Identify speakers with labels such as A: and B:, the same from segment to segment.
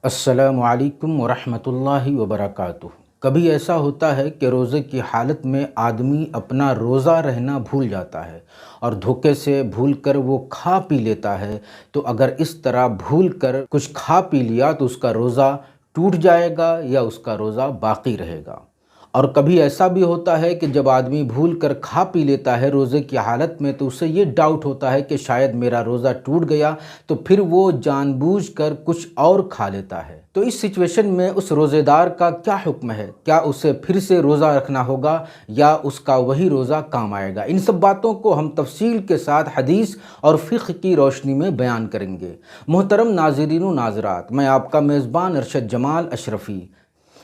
A: السلام علیکم ورحمۃ اللہ وبرکاتہ۔ کبھی ایسا ہوتا ہے کہ روزے کی حالت میں آدمی اپنا روزہ رہنا بھول جاتا ہے اور دھوکے سے بھول کر وہ کھا پی لیتا ہے۔ تو اگر اس طرح بھول کر کچھ کھا پی لیا تو اس کا روزہ ٹوٹ جائے گا یا اس کا روزہ باقی رہے گا؟ اور کبھی ایسا بھی ہوتا ہے کہ جب آدمی بھول کر کھا پی لیتا ہے روزے کی حالت میں تو اسے یہ ڈاؤٹ ہوتا ہے کہ شاید میرا روزہ ٹوٹ گیا، تو پھر وہ جان بوجھ کر کچھ اور کھا لیتا ہے۔ تو اس سچویشن میں اس روزے دار کا کیا حکم ہے؟ کیا اسے پھر سے روزہ رکھنا ہوگا یا اس کا وہی روزہ کام آئے گا؟ ان سب باتوں کو ہم تفصیل کے ساتھ حدیث اور فقہ کی روشنی میں بیان کریں گے۔ محترم ناظرین و ناظرات، میں آپ کا میزبان ارشد جمال اشرفی۔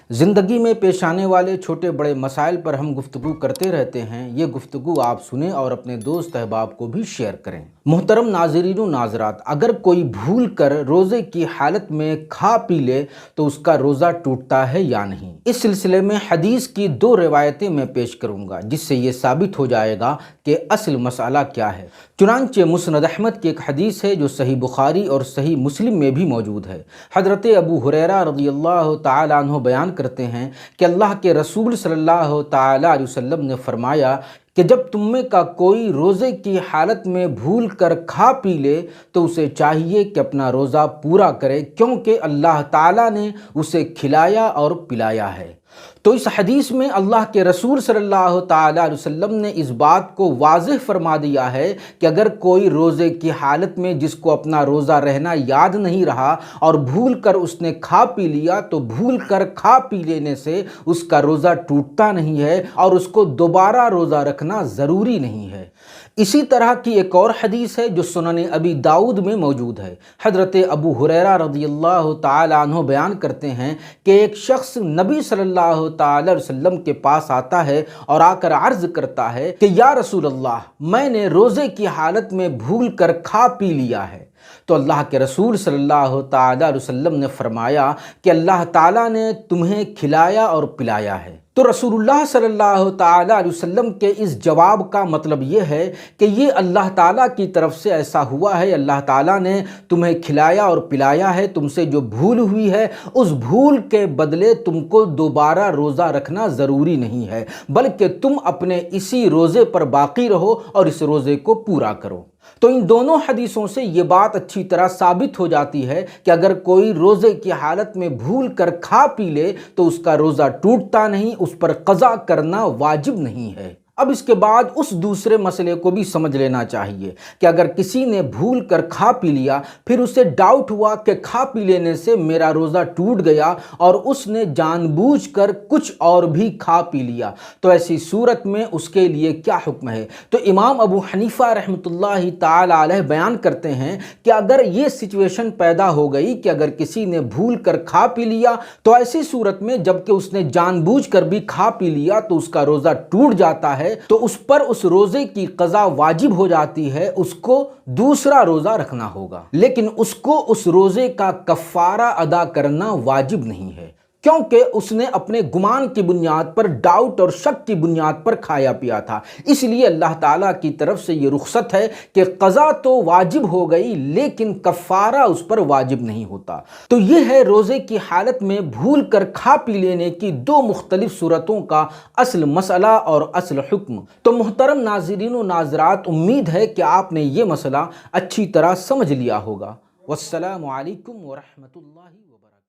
A: زندگی میں پیش آنے والے چھوٹے بڑے مسائل پر ہم گفتگو کرتے رہتے ہیں۔ یہ گفتگو آپ سنیں اور اپنے دوست احباب کو بھی شیئر کریں۔ محترم ناظرین و ناظرات، اگر کوئی بھول کر روزے کی حالت میں کھا پی لے تو اس کا روزہ ٹوٹتا ہے یا نہیں؟ اس سلسلے میں حدیث کی دو روایتیں میں پیش کروں گا جس سے یہ ثابت ہو جائے گا کہ اصل مسئلہ کیا ہے۔ چنانچہ مسند احمد کی ایک حدیث ہے جو صحیح بخاری اور صحیح مسلم میں بھی موجود ہے۔ حضرت ابو ہریرہ رضی اللہ تعالیٰ عنہ بیان کرتے ہیں کہ اللہ کے رسول صلی اللہ تعالیٰ علیہ وسلم نے فرمایا کہ جب تم میں کا کوئی روزے کی حالت میں بھول کر کھا پی لے تو اسے چاہیے کہ اپنا روزہ پورا کرے، کیونکہ اللہ تعالیٰ نے اسے کھلایا اور پلایا ہے۔ تو اس حدیث میں اللہ کے رسول صلی اللہ تعالیٰ علیہ وسلم نے اس بات کو واضح فرما دیا ہے کہ اگر کوئی روزے کی حالت میں جس کو اپنا روزہ رہنا یاد نہیں رہا اور بھول کر اس نے کھا پی لیا تو بھول کر کھا پی لینے سے اس کا روزہ ٹوٹتا نہیں ہے اور اس کو دوبارہ روزہ رکھنا ضروری نہیں ہے۔ اسی طرح کی ایک اور حدیث ہے جو سنن ابی داؤد میں موجود ہے۔ حضرت ابو ہریرہ رضی اللہ تعالیٰ عنہ بیان کرتے ہیں کہ ایک شخص نبی صلی اللہ تعالیٰ علیہ وسلم کے پاس آتا ہے اور آ کر عرض کرتا ہے کہ یا رسول اللہ، میں نے روزے کی حالت میں بھول کر کھا پی لیا ہے۔ تو اللہ کے رسول صلی اللہ تعالیٰ علیہ وسلم نے فرمایا کہ اللہ تعالیٰ نے تمہیں کھلایا اور پلایا ہے۔ تو رسول اللہ صلی اللہ تعالیٰ علیہ وسلم کے اس جواب کا مطلب یہ ہے کہ یہ اللہ تعالیٰ کی طرف سے ایسا ہوا ہے، اللہ تعالیٰ نے تمہیں کھلایا اور پلایا ہے، تم سے جو بھول ہوئی ہے اس بھول کے بدلے تم کو دوبارہ روزہ رکھنا ضروری نہیں ہے، بلکہ تم اپنے اسی روزے پر باقی رہو اور اس روزے کو پورا کرو۔ تو ان دونوں حدیثوں سے یہ بات اچھی طرح ثابت ہو جاتی ہے کہ اگر کوئی روزے کی حالت میں بھول کر کھا پی لے تو اس کا روزہ ٹوٹتا نہیں، اس پر قضا کرنا واجب نہیں ہے۔ اب اس کے بعد اس دوسرے مسئلے کو بھی سمجھ لینا چاہیے کہ اگر کسی نے بھول کر کھا پی لیا، پھر اسے ڈاؤٹ ہوا کہ کھا پی لینے سے میرا روزہ ٹوٹ گیا اور اس نے جان بوجھ کر کچھ اور بھی کھا پی لیا، تو ایسی صورت میں اس کے لیے کیا حکم ہے؟ تو امام ابو حنیفہ رحمۃ اللہ تعالی علیہ بیان کرتے ہیں کہ اگر یہ سچویشن پیدا ہو گئی کہ اگر کسی نے بھول کر کھا پی لیا تو ایسی صورت میں جب کہ اس نے جان بوجھ کر بھی کھا پی لیا تو اس کا روزہ ٹوٹ جاتا ہے، تو اس پر اس روزے کی قضا واجب ہو جاتی ہے، اس کو دوسرا روزہ رکھنا ہوگا، لیکن اس کو اس روزے کا کفارہ ادا کرنا واجب نہیں ہے، کیونکہ اس نے اپنے گمان کی بنیاد پر، ڈاؤٹ اور شک کی بنیاد پر کھایا پیا تھا۔ اس لیے اللہ تعالیٰ کی طرف سے یہ رخصت ہے کہ قضا تو واجب ہو گئی لیکن کفارہ اس پر واجب نہیں ہوتا۔ تو یہ ہے روزے کی حالت میں بھول کر کھا پی لینے کی دو مختلف صورتوں کا اصل مسئلہ اور اصل حکم۔ تو محترم ناظرین و ناظرات، امید ہے کہ آپ نے یہ مسئلہ اچھی طرح سمجھ لیا ہوگا۔ والسلام علیکم ورحمۃ اللہ وبرکاتہ۔